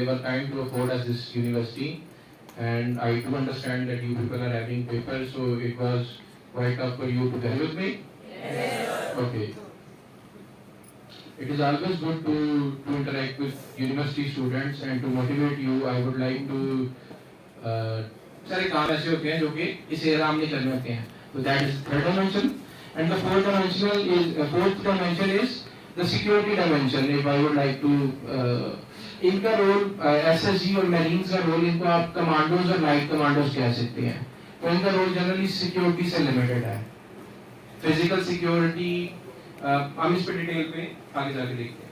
they were kind to afford us this university, and I do understand that you people are having papers, so it was quite tough for you to bear with me. Yes. Okay. It is always good to interact with university students and to motivate you. I would like to सारे काम ऐसे होते हैं जो कि इस exam में करने होते हैं. So that is third dimension, and the fourth dimension is the security dimension. If I would like to इनका रोल एसएसजी और मैरीन्स का रोल, इनको आप कमांडोज और लाइट कमांडोज कह सकते हैं. तो इनका रोल जनरली सिक्योरिटी से लिमिटेड है. फिजिकल सिक्योरिटी हम इस पे डिटेल पे आगे जाके देखते हैं.